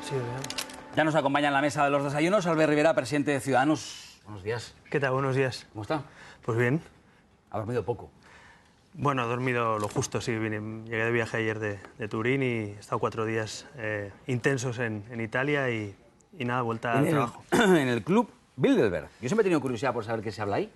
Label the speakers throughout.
Speaker 1: Sí, bien.
Speaker 2: Ya nos acompaña en la mesa de los desayunos Albert Rivera, presidente de Ciudadanos. Buenos días.
Speaker 1: ¿Qué tal? Buenos días.
Speaker 2: ¿Cómo está?
Speaker 1: Pues bien.
Speaker 2: Ha dormido poco.
Speaker 1: Bueno, he dormido lo justo, sí. Llegué de viaje ayer de Turín y he estado 4 días intensos en Italia y nada, vuelta al trabajo.
Speaker 2: En el club Bilderberg. Yo siempre he tenido curiosidad por saber qué se habla ahí.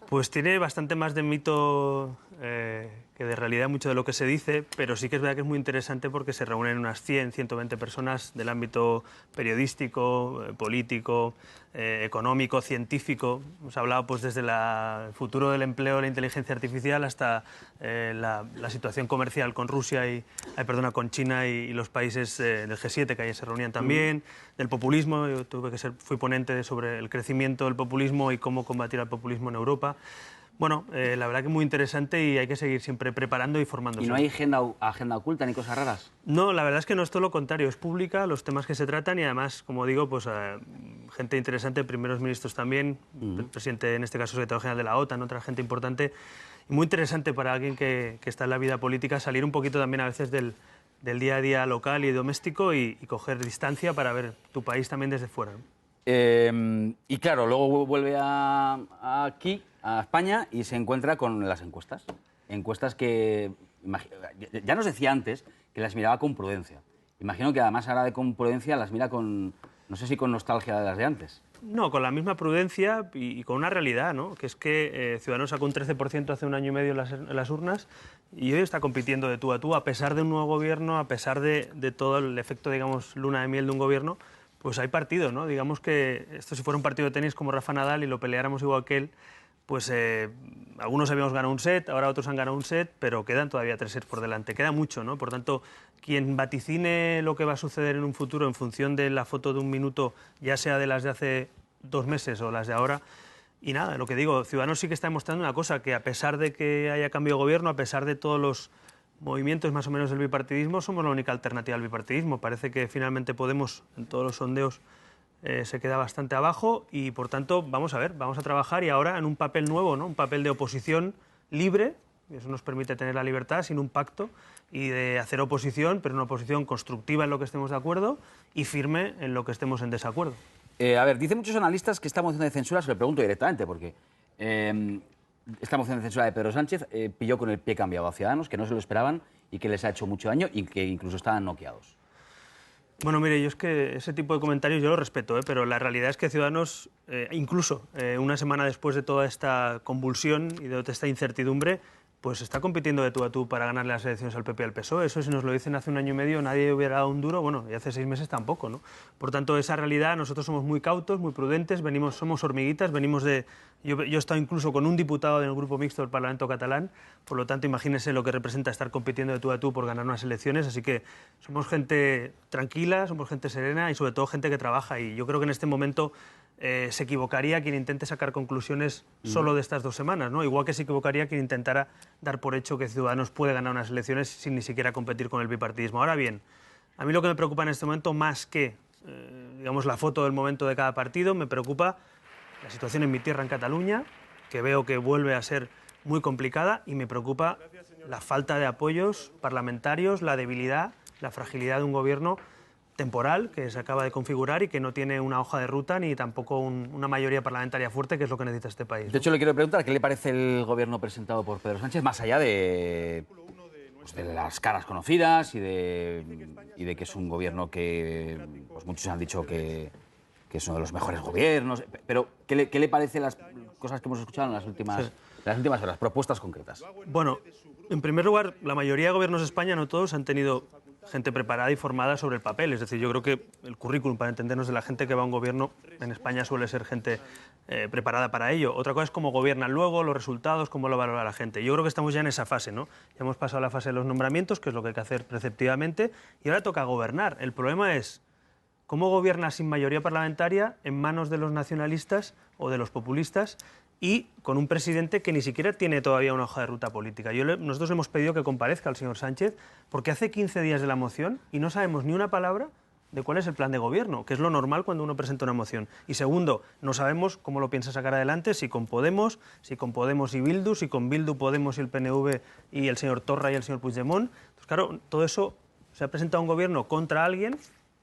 Speaker 1: Pues tiene bastante más de mito que de realidad mucho de lo que se dice, pero sí que es verdad que es muy interesante porque se reúnen unas 100, 120 personas del ámbito periodístico, político, económico, científico. Hemos hablado pues desde el futuro del empleo, la inteligencia artificial, hasta la situación comercial con Rusia con China y los países del G7 que ayer se reunían también, del populismo. Yo fui ponente sobre el crecimiento del populismo y cómo combatir al populismo en Europa. Bueno, la verdad que es muy interesante y hay que seguir siempre preparando y formándose.
Speaker 2: ¿Y no hay agenda oculta ni cosas raras?
Speaker 1: No, la verdad es que no es todo lo contrario, es pública los temas que se tratan y además, como digo, pues gente interesante, primeros ministros también, el presidente, en este caso, secretario general de la OTAN, otra gente importante, y muy interesante para alguien que está en la vida política salir un poquito también a veces del día a día local y doméstico y coger distancia para ver tu país también desde fuera, ¿no?
Speaker 2: Y claro, luego vuelve aquí, a España, y se encuentra con las encuestas. Encuestas que ya nos decía antes que las miraba con prudencia. Imagino que además ahora con prudencia las mira con, no sé si con nostalgia de las de antes.
Speaker 1: No, con la misma prudencia y con una realidad, ¿no? Que es que Ciudadanos sacó un 13% hace un año y medio en las urnas y hoy está compitiendo de tú a pesar de un nuevo gobierno, a pesar de todo el efecto, digamos, luna de miel de un gobierno. Pues hay partido, ¿no? Digamos que esto si fuera un partido de tenis como Rafa Nadal y lo peleáramos igual que él, pues algunos habíamos ganado un set, ahora otros han ganado un set, pero quedan todavía 3 sets por delante, queda mucho, ¿no? Por tanto, quien vaticine lo que va a suceder en un futuro en función de la foto de un minuto, ya sea de las de hace 2 meses o las de ahora, y nada, lo que digo, Ciudadanos sí que está demostrando una cosa, que a pesar de que haya cambio de gobierno, a pesar de todos los movimientos más o menos del bipartidismo, somos la única alternativa al bipartidismo. Parece que finalmente Podemos, en todos los sondeos, se queda bastante abajo y, por tanto, vamos a ver, vamos a trabajar y ahora en un papel nuevo, ¿no? Un papel de oposición libre, y eso nos permite tener la libertad sin un pacto, y de hacer oposición, pero una oposición constructiva en lo que estemos de acuerdo y firme en lo que estemos en desacuerdo.
Speaker 2: A ver, dicen muchos analistas que esta moción de censura, se lo pregunto directamente, porque esta moción de censura de Pedro Sánchez pilló con el pie cambiado a Ciudadanos, que no se lo esperaban y que les ha hecho mucho daño y que incluso estaban noqueados.
Speaker 1: Bueno, mire, yo es que ese tipo de comentarios yo lo respeto, pero la realidad es que Ciudadanos, incluso una semana después de toda esta convulsión y de toda esta incertidumbre, pues está compitiendo de tú a tú para ganarle las elecciones al PP y al PSOE. Eso si nos lo dicen hace un año y medio nadie hubiera dado un duro, bueno, y hace 6 meses tampoco, ¿no? Por tanto, esa realidad, nosotros somos muy cautos, muy prudentes, somos hormiguitas, venimos de... Yo he estado incluso con un diputado del Grupo Mixto del Parlamento catalán, por lo tanto, imagínese lo que representa estar compitiendo de tú a tú por ganar unas elecciones, así que somos gente tranquila, somos gente serena y sobre todo gente que trabaja, y yo creo que en este momento se equivocaría quien intente sacar conclusiones solo de estas 2 semanas, ¿no? Igual que se equivocaría quien intentara dar por hecho que Ciudadanos puede ganar unas elecciones sin ni siquiera competir con el bipartidismo. Ahora bien, a mí lo que me preocupa en este momento, más que digamos, la foto del momento de cada partido, me preocupa la situación en mi tierra, en Cataluña, que veo que vuelve a ser muy complicada, y me preocupa la falta de apoyos parlamentarios, la debilidad, la fragilidad de un gobierno temporal que se acaba de configurar y que no tiene una hoja de ruta ni tampoco una mayoría parlamentaria fuerte, que es lo que necesita este país, ¿no?
Speaker 2: De hecho, le quiero preguntar, ¿qué le parece el gobierno presentado por Pedro Sánchez, más allá de las caras conocidas y de que es un gobierno que pues, muchos han dicho que es uno de los mejores gobiernos? Pero, ¿qué le parece las cosas que hemos escuchado en las últimas horas, propuestas concretas?
Speaker 1: Bueno, en primer lugar, la mayoría de gobiernos de España, no todos, han tenido gente preparada y formada sobre el papel. Es decir, yo creo que el currículum, para entendernos, de la gente que va a un gobierno en España suele ser gente preparada para ello. Otra cosa es cómo gobiernan luego, los resultados, cómo lo valora la gente. Yo creo que estamos ya en esa fase, ¿no? Ya hemos pasado la fase de los nombramientos, que es lo que hay que hacer preceptivamente, y ahora toca gobernar. El problema es cómo gobierna sin mayoría parlamentaria en manos de los nacionalistas o de los populistas, y con un presidente que ni siquiera tiene todavía una hoja de ruta política. Nosotros hemos pedido que comparezca el señor Sánchez porque hace 15 días de la moción y no sabemos ni una palabra de cuál es el plan de gobierno, que es lo normal cuando uno presenta una moción. Y segundo, no sabemos cómo lo piensa sacar adelante, si con Podemos y Bildu, si con Bildu, Podemos y el PNV y el señor Torra y el señor Puigdemont. Entonces, claro, todo eso se ha presentado un gobierno contra alguien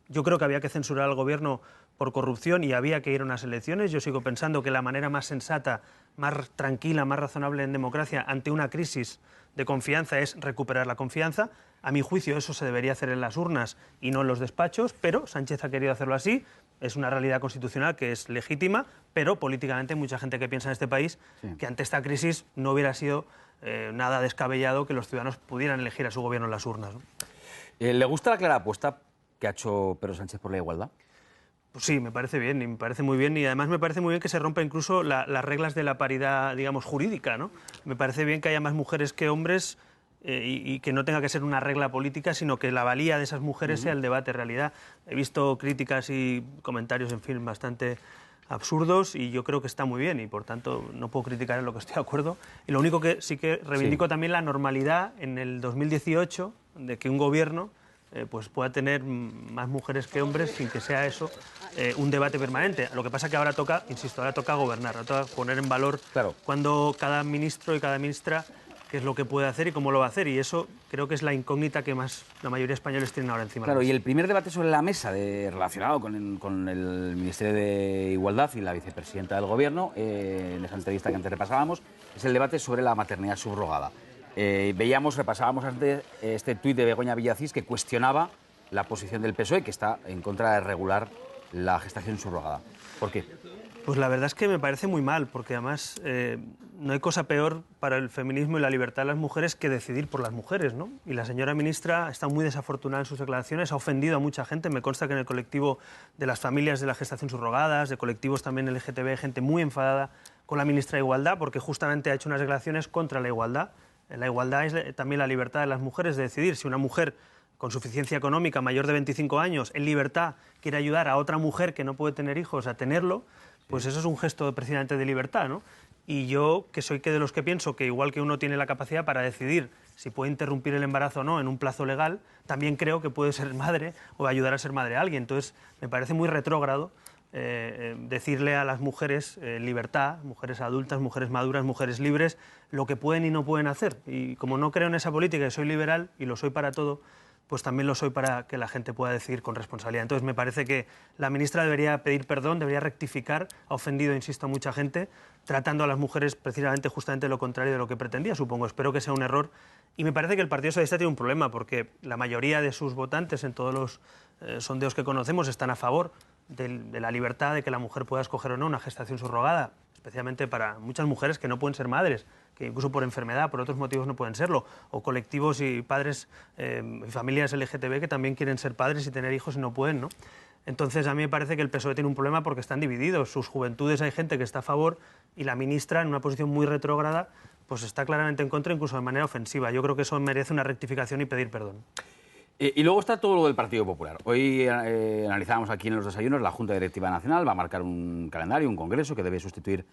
Speaker 1: Yo creo que había que censurar al gobierno por corrupción y había que ir a unas elecciones. Yo sigo pensando que la manera más sensata, más tranquila, más razonable en democracia ante una crisis de confianza es recuperar la confianza. A mi juicio eso se debería hacer en las urnas y no en los despachos, pero Sánchez ha querido hacerlo así. Es una realidad constitucional que es legítima, pero políticamente hay mucha gente que piensa en este país que ante esta crisis no hubiera sido nada descabellado que los ciudadanos pudieran elegir a su gobierno en las urnas, ¿no?
Speaker 2: ¿Le gusta la clara apuesta que ha hecho Pedro Sánchez por la igualdad?
Speaker 1: Pues sí, me parece bien, y me parece muy bien, y además me parece muy bien que se rompa incluso las reglas de la paridad, digamos, jurídica, ¿no? Me parece bien que haya más mujeres que hombres y que no tenga que ser una regla política, sino que la valía de esas mujeres sea el debate en realidad. He visto críticas y comentarios, en fin, bastante absurdos y yo creo que está muy bien y por tanto no puedo criticar en lo que estoy de acuerdo. Y lo único que sí que reivindico también la normalidad en el 2018 de que un gobierno pues pueda tener más mujeres que hombres sin que sea eso un debate permanente. Lo que pasa que ahora toca, insisto, ahora toca gobernar, ahora toca poner en valor cuando cada ministro y cada ministra qué es lo que puede hacer y cómo lo va a hacer. Y eso creo que es la incógnita que más la mayoría de españoles tienen ahora encima.
Speaker 2: Claro, y el primer debate sobre la mesa relacionado con el Ministerio de Igualdad y la vicepresidenta del Gobierno, en esa entrevista que antes repasábamos, es el debate sobre la maternidad subrogada. Repasábamos antes este tuit de Begoña Villacís que cuestionaba la posición del PSOE, que está en contra de regular la gestación subrogada. ¿Por qué?
Speaker 1: Pues la verdad es que me parece muy mal, porque además no hay cosa peor para el feminismo y la libertad de las mujeres que decidir por las mujeres, ¿no? Y la señora ministra está muy desafortunada en sus declaraciones, ha ofendido a mucha gente. Me consta que en el colectivo de las familias de la gestación subrogadas, de colectivos también LGTB, hay gente muy enfadada con la ministra de Igualdad, porque justamente ha hecho unas declaraciones contra la igualdad. La igualdad es también la libertad de las mujeres de decidir. Si una mujer con suficiencia económica mayor de 25 años, en libertad, quiere ayudar a otra mujer que no puede tener hijos a tenerlo, pues eso es un gesto precisamente de libertad, ¿no? Y yo, que soy de los que pienso que igual que uno tiene la capacidad para decidir si puede interrumpir el embarazo o no en un plazo legal, también creo que puede ser madre o ayudar a ser madre a alguien. Entonces, me parece muy retrógrado decirle a las mujeres libertad, mujeres adultas, mujeres maduras, mujeres libres, lo que pueden y no pueden hacer. Y como no creo en esa política y soy liberal, y lo soy para todo, pues también lo soy para que la gente pueda decidir con responsabilidad. Entonces me parece que la ministra debería pedir perdón, debería rectificar, ha ofendido, insisto, a mucha gente, tratando a las mujeres precisamente justamente lo contrario de lo que pretendía, supongo. Espero que sea un error. Y me parece que el Partido Socialista tiene un problema, porque la mayoría de sus votantes en todos los sondeos que conocemos están a favor de la libertad de que la mujer pueda escoger o no una gestación subrogada, especialmente para muchas mujeres que no pueden ser madres, que incluso por enfermedad, por otros motivos no pueden serlo, o colectivos y padres y familias LGTB que también quieren ser padres y tener hijos y no pueden, ¿no? Entonces a mí me parece que el PSOE tiene un problema porque están divididos. Sus juventudes hay gente que está a favor y la ministra, en una posición muy retrógrada, pues está claramente en contra, incluso de manera ofensiva. Yo creo que eso merece una rectificación y pedir perdón.
Speaker 2: Y luego está todo lo del Partido Popular. Hoy analizábamos aquí en los desayunos, la Junta Directiva Nacional va a marcar un calendario, un congreso que debe sustituir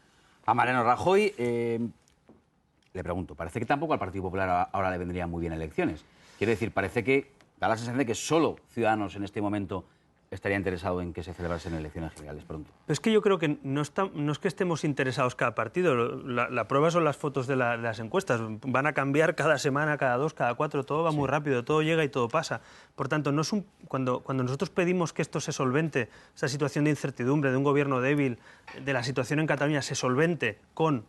Speaker 2: a Mariano Rajoy. Le pregunto, parece que tampoco al Partido Popular ahora le vendrían muy bien elecciones. Quiero decir, parece que da la sensación de que solo Ciudadanos en este momento estaría interesado en que se celebrasen elecciones generales pronto.
Speaker 1: Pero es que yo creo que no es que estemos interesados cada partido. La prueba son las fotos de las encuestas. Van a cambiar cada semana, cada 2, cada 4. Todo va muy rápido, todo llega y todo pasa. Por tanto, no es cuando nosotros pedimos que esto se solvente, esa situación de incertidumbre, de un gobierno débil, de la situación en Cataluña, se solvente con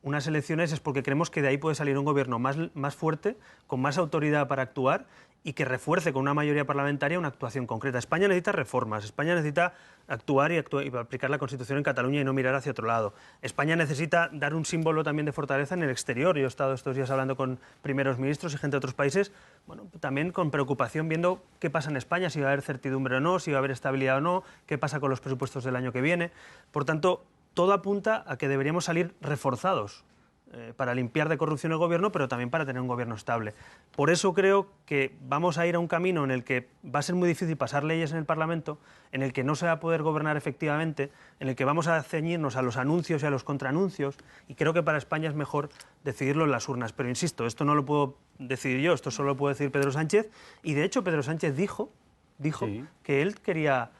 Speaker 1: unas elecciones, es porque creemos que de ahí puede salir un gobierno más fuerte, con más autoridad para actuar y que refuerce con una mayoría parlamentaria una actuación concreta. España necesita reformas, España necesita actuar y aplicar la Constitución en Cataluña y no mirar hacia otro lado. España necesita dar un símbolo también de fortaleza en el exterior. Yo he estado estos días hablando con primeros ministros y gente de otros países, bueno, también con preocupación viendo qué pasa en España, si va a haber certidumbre o no, si va a haber estabilidad o no, qué pasa con los presupuestos del año que viene. Por tanto, todo apunta a que deberíamos salir reforzados para limpiar de corrupción el gobierno, pero también para tener un gobierno estable. Por eso creo que vamos a ir a un camino en el que va a ser muy difícil pasar leyes en el Parlamento, en el que no se va a poder gobernar efectivamente, en el que vamos a ceñirnos a los anuncios y a los contraanuncios, y creo que para España es mejor decidirlo en las urnas. Pero insisto, esto no lo puedo decidir yo, esto solo lo puede decir Pedro Sánchez, y de hecho Pedro Sánchez dijo que él quería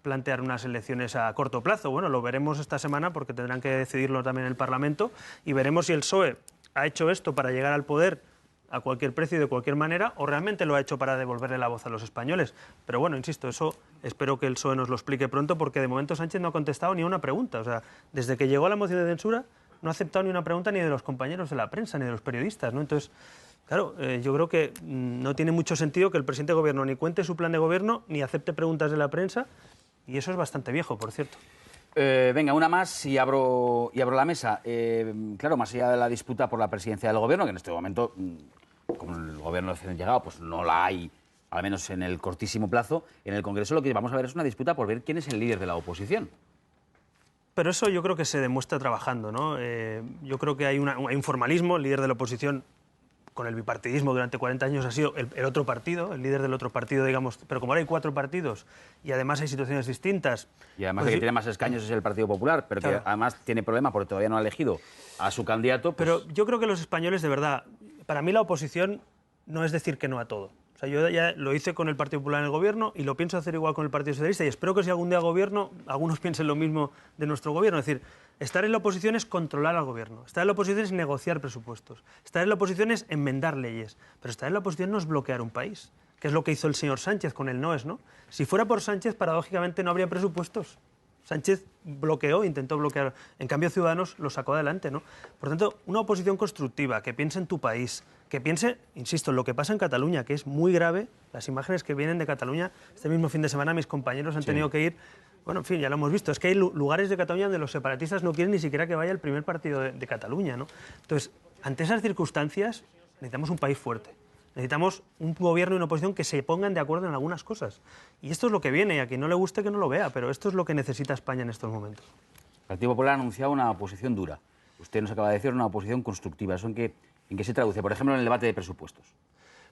Speaker 1: plantear unas elecciones a corto plazo. Bueno, lo veremos esta semana porque tendrán que decidirlo también en el Parlamento y veremos si el PSOE ha hecho esto para llegar al poder a cualquier precio y de cualquier manera, o realmente lo ha hecho para devolverle la voz a los españoles. Pero bueno, insisto, eso espero que el PSOE nos lo explique pronto, porque de momento Sánchez no ha contestado ni a una pregunta. O sea, desde que llegó la moción de censura no ha aceptado ni una pregunta ni de los compañeros de la prensa, ni de los periodistas, ¿no? Entonces, claro, yo creo que no tiene mucho sentido que el presidente de gobierno ni cuente su plan de gobierno, ni acepte preguntas de la prensa, y eso es bastante viejo, por cierto.
Speaker 2: Venga, una más y abro la mesa. Claro, más allá de la disputa por la presidencia del gobierno, que en este momento, como el gobierno recién llegado, pues no la hay, al menos en el cortísimo plazo, en el Congreso lo que vamos a ver es una disputa por ver quién es el líder de la oposición.
Speaker 1: Pero eso yo creo que se demuestra trabajando, ¿no? Yo creo que hay un formalismo. El líder de la oposición, con el bipartidismo durante 40 años, ha sido el otro partido, el líder del otro partido, digamos. Pero como ahora hay 4 partidos y además hay situaciones distintas...
Speaker 2: Y además
Speaker 1: pues
Speaker 2: el que tiene más escaños es el Partido Popular, pero
Speaker 1: claro,
Speaker 2: que además tiene problema porque todavía no ha elegido a su candidato. Pues...
Speaker 1: Pero yo creo que los españoles, de verdad, para mí la oposición no es decir que no a todo. O sea, yo ya lo hice con el Partido Popular en el gobierno y lo pienso hacer igual con el Partido Socialista, y espero que si algún día gobierno, algunos piensen lo mismo de nuestro gobierno. Es decir, estar en la oposición es controlar al gobierno, estar en la oposición es negociar presupuestos, estar en la oposición es enmendar leyes, pero estar en la oposición no es bloquear un país, que es lo que hizo el señor Sánchez con el NOES, ¿no? Si fuera por Sánchez, paradójicamente no habría presupuestos. Sánchez bloqueó, intentó bloquear. En cambio, Ciudadanos lo sacó adelante, ¿no? Por tanto, una oposición constructiva, que piense en tu país, que piense, insisto, en lo que pasa en Cataluña, que es muy grave. Las imágenes que vienen de Cataluña, este mismo fin de semana mis compañeros han tenido que ir. Bueno, en fin, ya lo hemos visto. Es que hay lugares de Cataluña donde los separatistas no quieren ni siquiera que vaya el primer partido de Cataluña, ¿no? Entonces, ante esas circunstancias, necesitamos un país fuerte. Necesitamos un gobierno y una oposición que se pongan de acuerdo en algunas cosas. Y esto es lo que viene, y a quien no le guste que no lo vea, pero esto es lo que necesita España en estos momentos.
Speaker 2: El Partido Popular ha anunciado una oposición dura. Usted nos acaba de decir una oposición constructiva. ¿Eso en qué se traduce? Por ejemplo, en el debate de presupuestos.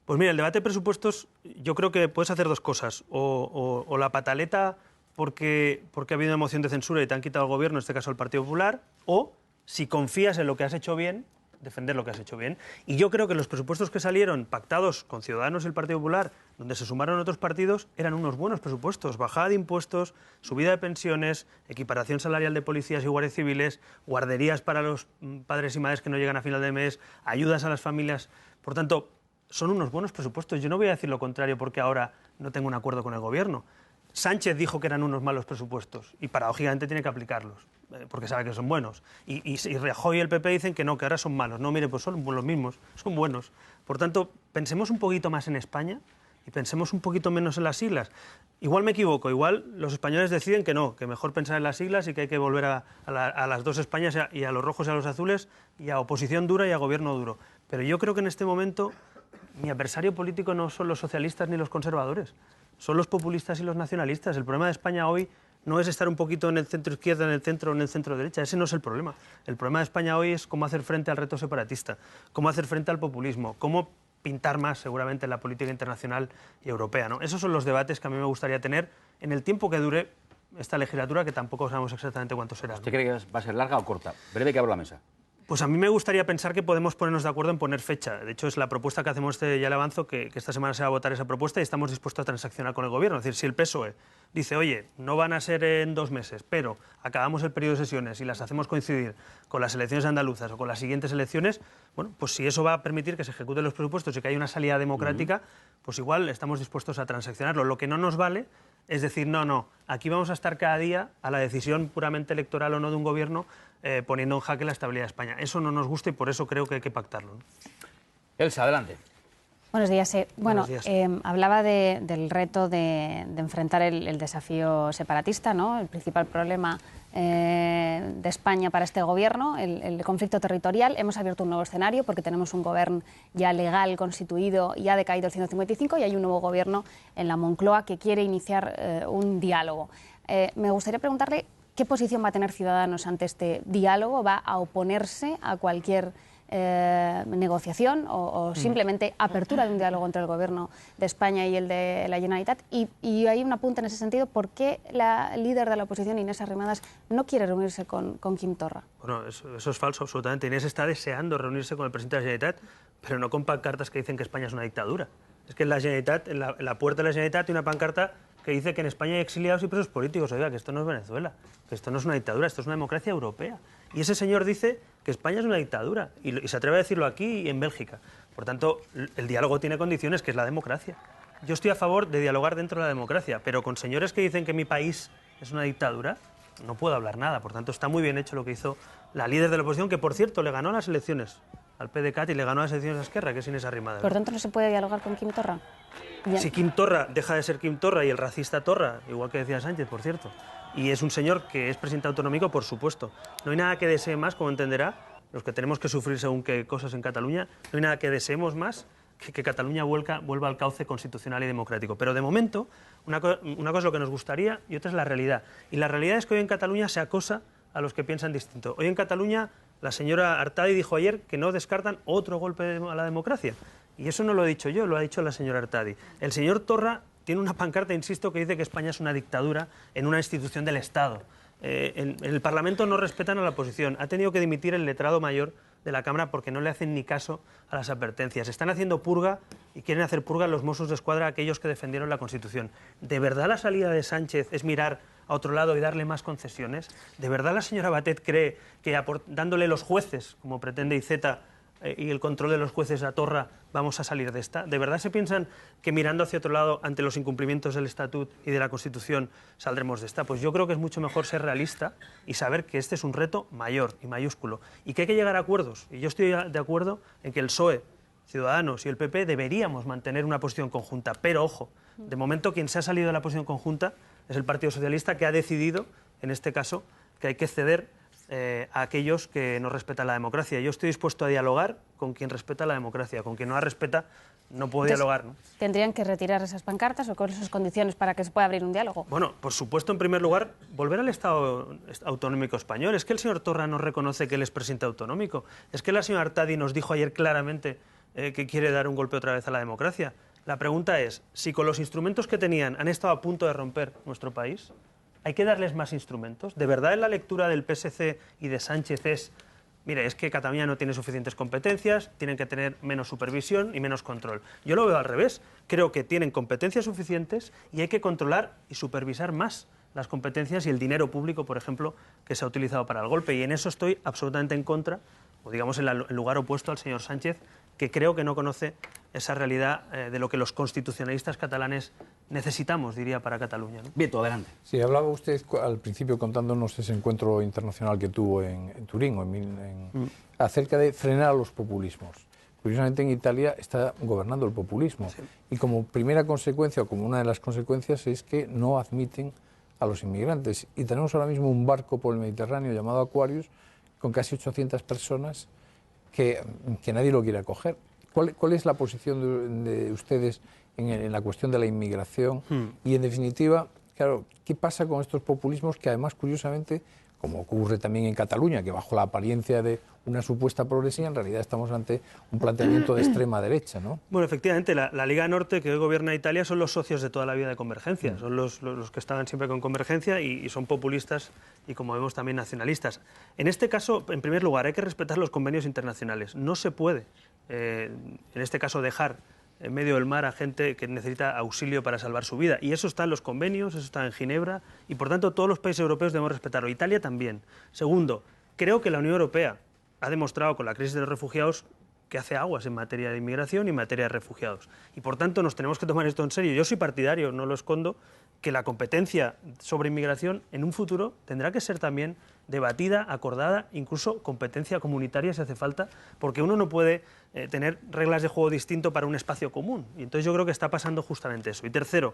Speaker 1: Pues mira, el debate de presupuestos, yo creo que puedes hacer dos cosas. O la pataleta porque ha habido una moción de censura y te han quitado el gobierno, en este caso el Partido Popular, o si confías en lo que has hecho bien, defender lo que has hecho bien. Y yo creo que los presupuestos que salieron pactados con Ciudadanos y el Partido Popular, donde se sumaron otros partidos, eran unos buenos presupuestos. Bajada de impuestos, subida de pensiones, equiparación salarial de policías y guardias civiles, guarderías para los padres y madres que no llegan a final de mes, ayudas a las familias. Por tanto, son unos buenos presupuestos. Yo no voy a decir lo contrario porque ahora no tengo un acuerdo con el gobierno. Sánchez dijo que eran unos malos presupuestos y paradójicamente tiene que aplicarlos, porque sabe que son buenos. Y Rajoy y el PP dicen que no, que ahora son malos. No, mire, pues son los mismos, son buenos. Por tanto, pensemos un poquito más en España y pensemos un poquito menos en las siglas. Igual me equivoco, igual los españoles deciden que no, que mejor pensar en las siglas y que hay que volver a las dos Españas, y a los rojos y a los azules, y a oposición dura y a gobierno duro. Pero yo creo que en este momento mi adversario político no son los socialistas ni los conservadores, son los populistas y los nacionalistas. El problema de España hoy no es estar un poquito en el centro izquierda, en el centro o en el centro derecha. Ese no es el problema. El problema de España hoy es cómo hacer frente al reto separatista, cómo hacer frente al populismo, cómo pintar más seguramente en la política internacional y europea, ¿no? Esos son los debates que a mí me gustaría tener en el tiempo que dure esta legislatura, que tampoco sabemos exactamente cuánto será, ¿no?
Speaker 2: ¿Usted cree que va a ser larga o corta? Breve, que abro la mesa.
Speaker 1: Pues a mí me gustaría pensar que podemos ponernos de acuerdo en poner fecha. De hecho, es la propuesta que hacemos, ya le avanzo, que esta semana se va a votar esa propuesta y estamos dispuestos a transaccionar con el Gobierno. Es decir, si el PSOE dice, oye, no van a ser en 2 meses, pero acabamos el periodo de sesiones y las hacemos coincidir con las elecciones andaluzas o con las siguientes elecciones, bueno, pues si eso va a permitir que se ejecuten los presupuestos y que haya una salida democrática, pues igual estamos dispuestos a transaccionarlo. Lo que no nos vale es decir, no, aquí vamos a estar cada día a la decisión puramente electoral o no de un gobierno, poniendo en jaque la estabilidad de España. Eso no nos gusta y por eso creo que hay que pactarlo, ¿no?
Speaker 2: Elsa, adelante.
Speaker 3: Buenos días.
Speaker 1: Buenos días.
Speaker 3: Hablaba del reto de enfrentar el desafío separatista, ¿no? El principal problema de España para este gobierno, el conflicto territorial. Hemos abierto un nuevo escenario porque tenemos un gobierno ya legal, constituido, y ha decaído el 155 y hay un nuevo gobierno en la Moncloa que quiere iniciar un diálogo. Me gustaría preguntarle qué posición va a tener Ciudadanos ante este diálogo. ¿Va a oponerse a cualquier negociación o simplemente apertura de un diálogo entre el Gobierno de España y el de la Generalitat? Y hay un apunte en ese sentido: ¿por qué la líder de la oposición, Inés Arrimadas, no quiere reunirse con Quim Torra?
Speaker 1: Bueno, eso es falso, absolutamente. Inés está deseando reunirse con el presidente de la Generalitat, pero no con pancartas que dicen que España es una dictadura. Es que en la Generalitat, en la puerta de la Generalitat, hay una pancarta que dice que en España hay exiliados y presos políticos. Oiga, que esto no es Venezuela, que esto no es una dictadura, esto es una democracia europea. Y ese señor dice que España es una dictadura y se atreve a decirlo aquí y en Bélgica. Por tanto, el diálogo tiene condiciones, que es la democracia. Yo estoy a favor de dialogar dentro de la democracia, pero con señores que dicen que mi país es una dictadura, no puedo hablar nada. Por tanto, está muy bien hecho lo que hizo la líder de la oposición, que por cierto le ganó las elecciones al PDeCAT y le ganó las elecciones a Esquerra, que es Inés Arrimadas.
Speaker 3: Por tanto, ¿no se puede dialogar con Quim Torra? Ya.
Speaker 1: Si Quim Torra deja de ser Quim Torra y el racista Torra, igual que decía Sánchez, por cierto, y es un señor que es presidente autonómico, por supuesto, no hay nada que desee más, como entenderá, los que tenemos que sufrir según qué cosas en Cataluña, no hay nada que deseemos más que Cataluña vuelva al cauce constitucional y democrático. Pero de momento, una cosa es lo que nos gustaría y otra es la realidad. Y la realidad es que hoy en Cataluña se acosa a los que piensan distinto. Hoy en Cataluña la señora Artadi dijo ayer que no descartan otro golpe a la democracia. Y eso no lo he dicho yo, lo ha dicho la señora Artadi. El señor Torra tiene una pancarta, insisto, que dice que España es una dictadura en una institución del Estado. En el Parlamento no respetan a la oposición. Ha tenido que dimitir el letrado mayor de la Cámara porque no le hacen ni caso a las advertencias. Están haciendo purga y quieren hacer purga los Mossos d'Esquadra, aquellos que defendieron la Constitución. ¿De verdad la salida de Sánchez es mirar a otro lado y darle más concesiones? ¿De verdad la señora Batet cree que dándole los jueces, como pretende Iceta, y el control de los jueces a Torra, vamos a salir de esta? ¿De verdad se piensan que mirando hacia otro lado, ante los incumplimientos del Estatut y de la Constitución, saldremos de esta? Pues yo creo que es mucho mejor ser realista y saber que este es un reto mayor y mayúsculo y que hay que llegar a acuerdos. Y yo estoy de acuerdo en que el PSOE, Ciudadanos y el PP deberíamos mantener una posición conjunta. Pero, ojo, de momento quien se ha salido de la posición conjunta es el Partido Socialista, que ha decidido, en este caso, que hay que ceder a aquellos que no respetan la democracia. Yo estoy dispuesto a dialogar con quien respeta la democracia. Con quien no la respeta, no puedo dialogar, ¿no?
Speaker 3: ¿Tendrían que retirar esas pancartas o con esas condiciones para que se pueda abrir un diálogo?
Speaker 1: Bueno, por supuesto, en primer lugar, volver al Estado autonómico español. Es que el señor Torra no reconoce que él es presidente autonómico. Es que la señora Artadi nos dijo ayer claramente que quiere dar un golpe otra vez a la democracia. La pregunta es, si con los instrumentos que tenían han estado a punto de romper nuestro país, ¿hay que darles más instrumentos? ¿De verdad en la lectura del PSC y de Sánchez es, mire, es que Cataluña no tiene suficientes competencias, tienen que tener menos supervisión y menos control? Yo lo veo al revés. Creo que tienen competencias suficientes y hay que controlar y supervisar más las competencias y el dinero público, por ejemplo, que se ha utilizado para el golpe. Y en eso estoy absolutamente en contra, o digamos en el lugar opuesto al señor Sánchez, que creo que no conoce esa realidad de lo que los constitucionalistas catalanes necesitamos, diría, para Cataluña, ¿no?
Speaker 2: Bien, adelante.
Speaker 4: Sí, hablaba usted al principio contándonos ese encuentro internacional que tuvo en Turín acerca de frenar a los populismos. Curiosamente en Italia está gobernando el populismo, sí. Y como primera consecuencia, o como una de las consecuencias, es que no admiten a los inmigrantes. Y tenemos ahora mismo un barco por el Mediterráneo llamado Aquarius con casi 800 personas que nadie lo quiere acoger. ¿Cuál es la posición de ustedes en la cuestión de la inmigración? Y en definitiva, claro, ¿qué pasa con estos populismos que además, curiosamente, como ocurre también en Cataluña, que bajo la apariencia de una supuesta progresía, en realidad estamos ante un planteamiento de extrema derecha, ¿no?
Speaker 1: Bueno, efectivamente, la Liga Norte, que hoy gobierna Italia, son los socios de toda la vida de Convergencia, son los que estaban siempre con Convergencia y son populistas y, como vemos, también nacionalistas. En este caso, en primer lugar, hay que respetar los convenios internacionales. No se puede, en este caso, dejar en medio del mar a gente que necesita auxilio para salvar su vida. Y eso está en los convenios, eso está en Ginebra, y por tanto todos los países europeos debemos respetarlo. Italia también. Segundo, creo que la Unión Europea ha demostrado con la crisis de los refugiados que hace aguas en materia de inmigración y en materia de refugiados. Y por tanto nos tenemos que tomar esto en serio. Yo soy partidario, no lo escondo, que la competencia sobre inmigración en un futuro tendrá que ser también debatida, acordada, incluso competencia comunitaria si hace falta, porque uno no puede tener reglas de juego distinto para un espacio común. Y entonces yo creo que está pasando justamente eso. Y tercero,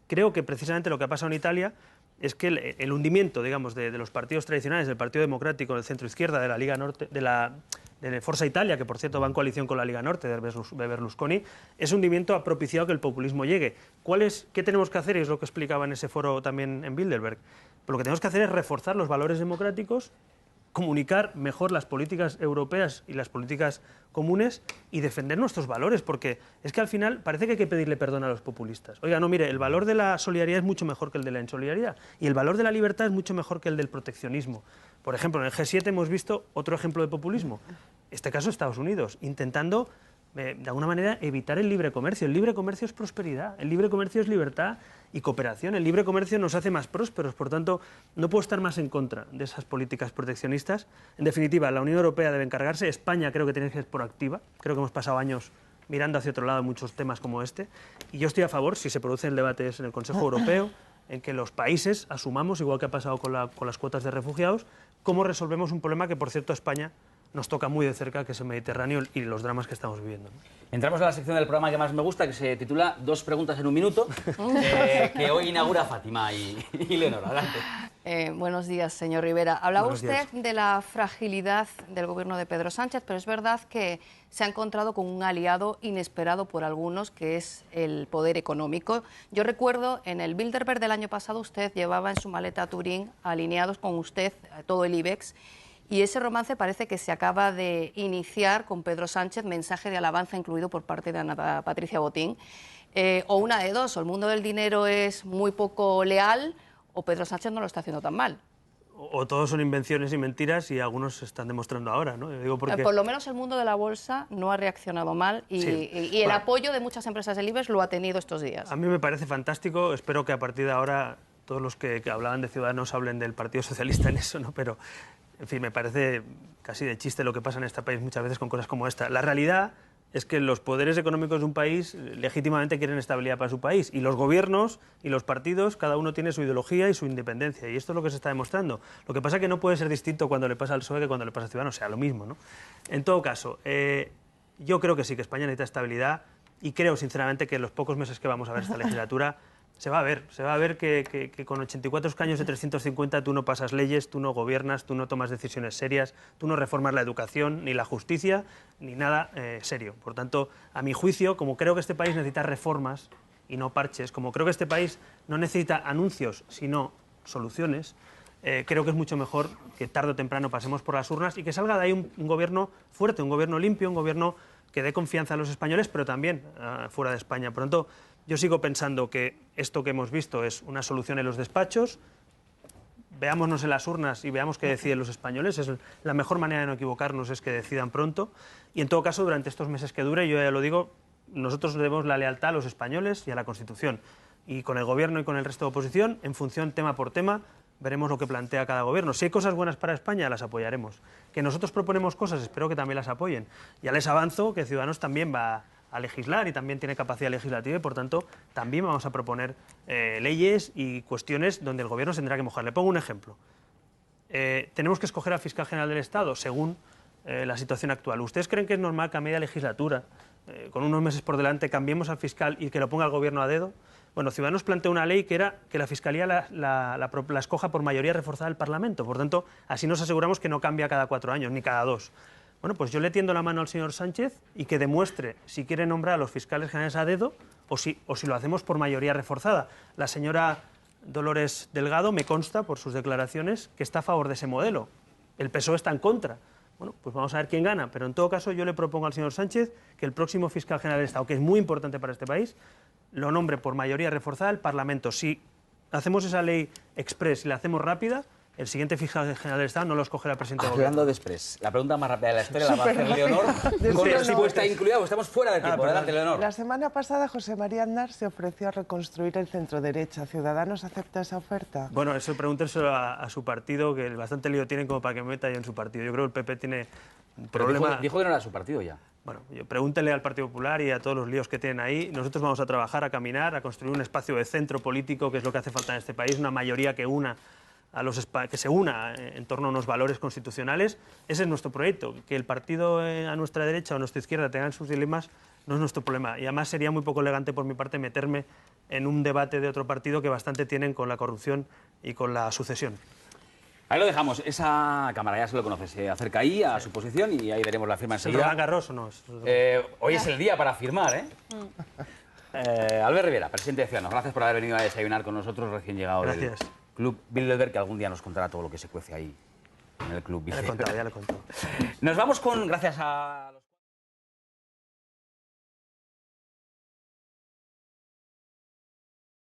Speaker 1: creo que precisamente lo que ha pasado en Italia es que el hundimiento, digamos, de los partidos tradicionales, del Partido Democrático, del centro-izquierda, de la Liga Norte, de Forza Italia, que por cierto va en coalición con la Liga Norte de Berlusconi, ese hundimiento ha propiciado que el populismo llegue. ¿Qué tenemos que hacer? Y es lo que explicaba en ese foro también en Bilderberg. Pues lo que tenemos que hacer es reforzar los valores democráticos, comunicar mejor las políticas europeas y las políticas comunes y defender nuestros valores, porque es que al final parece que hay que pedirle perdón a los populistas. Oiga, no, mire, el valor de la solidaridad es mucho mejor que el de la insolidaridad y el valor de la libertad es mucho mejor que el del proteccionismo. Por ejemplo, en el G7 hemos visto otro ejemplo de populismo, este caso Estados Unidos, intentando de alguna manera, evitar el libre comercio. El libre comercio es prosperidad, el libre comercio es libertad y cooperación. El libre comercio nos hace más prósperos, por tanto, no puedo estar más en contra de esas políticas proteccionistas. En definitiva, la Unión Europea debe encargarse, España creo que tiene que ser proactiva, creo que hemos pasado años mirando hacia otro lado en muchos temas como este, y yo estoy a favor, si se producen debates en el Consejo Europeo, en que los países asumamos, igual que ha pasado con las cuotas de refugiados, cómo resolvemos un problema que, por cierto, a España nos toca muy de cerca, que es el Mediterráneo y los dramas que estamos viviendo, ¿no?
Speaker 2: Entramos a la sección del programa que más me gusta, que se titula 2 preguntas en un minuto, que hoy inaugura Fátima y Leonor. Adelante.
Speaker 5: Buenos días, señor Rivera. Hablaba
Speaker 1: Buenos
Speaker 5: usted
Speaker 1: días.
Speaker 5: de la fragilidad del gobierno de Pedro Sánchez, pero es verdad que se ha encontrado con un aliado inesperado por algunos, que es el poder económico. Yo recuerdo, en el Bilderberg del año pasado, usted llevaba en su maleta a Turín, alineados con usted, todo el IBEX, y ese romance parece que se acaba de iniciar con Pedro Sánchez, mensaje de alabanza incluido por parte de Ana Patricia Botín. O una de dos, o el mundo del dinero es muy poco leal, o Pedro Sánchez no lo está haciendo tan mal.
Speaker 1: O todos son invenciones y mentiras y algunos se están demostrando ahora, ¿no? Yo digo porque...
Speaker 5: Por lo menos el mundo de la bolsa no ha reaccionado mal y,
Speaker 1: Sí.
Speaker 5: y el apoyo de muchas empresas del IBEX lo ha tenido estos días.
Speaker 1: A mí me parece fantástico, espero que a partir de ahora todos los que hablaban de Ciudadanos hablen del Partido Socialista en eso, ¿no? Pero, en fin, me parece casi de chiste lo que pasa en este país muchas veces con cosas como esta. La realidad es que los poderes económicos de un país legítimamente quieren estabilidad para su país y los gobiernos y los partidos, cada uno tiene su ideología y su independencia y esto es lo que se está demostrando. Lo que pasa es que no puede ser distinto cuando le pasa al PSOE que cuando le pasa a Ciudadanos, o sea, lo mismo, ¿no? En todo caso, yo creo que sí, que España necesita estabilidad y creo sinceramente que en los pocos meses que vamos a ver esta legislatura se va a ver que con 84 escaños de 350 tú no pasas leyes, tú no gobiernas, tú no tomas decisiones serias, tú no reformas la educación, ni la justicia, ni nada serio. Por tanto, a mi juicio, como creo que este país necesita reformas y no parches, como creo que este país no necesita anuncios, sino soluciones, creo que es mucho mejor que tarde o temprano pasemos por las urnas y que salga de ahí un gobierno fuerte, un gobierno limpio, un gobierno que dé confianza a los españoles, pero también fuera de España. Por tanto, yo sigo pensando que esto que hemos visto es una solución en los despachos, veámonos en las urnas y veamos qué deciden los españoles, es la mejor manera de no equivocarnos es que decidan pronto, y en todo caso, durante estos meses que dure, yo ya lo digo, nosotros debemos la lealtad a los españoles y a la Constitución, y con el Gobierno y con el resto de oposición, en función tema por tema, veremos lo que plantea cada gobierno. Si hay cosas buenas para España, las apoyaremos. Que nosotros proponemos cosas, espero que también las apoyen. Ya les avanzo que Ciudadanos también va a legislar y también tiene capacidad legislativa y, por tanto, también vamos a proponer leyes y cuestiones donde el Gobierno se tendrá que mojar. Le pongo un ejemplo. Tenemos que escoger al fiscal general del Estado según la situación actual. ¿Ustedes creen que es normal que a media legislatura, con unos meses por delante, cambiemos al fiscal y que lo ponga el Gobierno a dedo? Bueno, Ciudadanos planteó una ley que era que la Fiscalía la escoja por mayoría reforzada del Parlamento. Por tanto, así nos aseguramos que no cambia cada 4 años ni cada 2. Bueno, pues yo le tiendo la mano al señor Sánchez y que demuestre si quiere nombrar a los fiscales generales a dedo o si lo hacemos por mayoría reforzada. La señora Dolores Delgado me consta, por sus declaraciones, que está a favor de ese modelo. El PSOE está en contra. Bueno, pues vamos a ver quién gana. Pero en todo caso yo le propongo al señor Sánchez que el próximo fiscal general del Estado, que es muy importante para este país, lo nombre por mayoría reforzada el Parlamento. Si hacemos esa ley express y la hacemos rápida, el siguiente fiscal general del Estado no lo escogerá el presidente del
Speaker 2: Hablando
Speaker 1: Gobierno.
Speaker 2: de Express, la pregunta más rápida de la historia la va a hacer Leonor, con respuesta incluida, porque estamos fuera de tiempo. Adelante, Leonor.
Speaker 6: La semana pasada José María Aznar se ofreció a reconstruir el centro-derecha. ¿Ciudadanos acepta esa oferta?
Speaker 1: Bueno, eso pregúntenselo a su partido, que bastante lío tienen como para que me meta yo en su partido. Yo creo que el PP tiene un
Speaker 2: Pero
Speaker 1: problema...
Speaker 2: dijo que no era su partido ya.
Speaker 1: Bueno, pregúntele al Partido Popular y a todos los líos que tienen ahí. Nosotros vamos a trabajar, a caminar, a construir un espacio de centro político, que es lo que hace falta en este país, una mayoría que se una en torno a unos valores constitucionales. Ese es nuestro proyecto. Que el partido a nuestra derecha o a nuestra izquierda tengan sus dilemas no es nuestro problema. Y además sería muy poco elegante por mi parte meterme en un debate de otro partido que bastante tienen con la corrupción y con la sucesión.
Speaker 2: Ahí lo dejamos. Esa cámara ya se lo conoce. Se acerca ahí a su posición y ahí veremos la firma
Speaker 1: ¿Es el
Speaker 2: enseguida.
Speaker 1: Roland Garros o no?
Speaker 2: Hoy es el día para firmar, ¿eh? Albert Rivera, presidente de Ciudadanos, gracias por haber venido a desayunar con nosotros, recién llegado del
Speaker 1: Gracias.
Speaker 2: Club Bilderberg, que algún día nos contará todo lo que se cuece ahí en el Club
Speaker 1: Ya le he
Speaker 2: Bilderberg.
Speaker 1: contado, ya le he contado.
Speaker 2: Nos vamos con, gracias a los...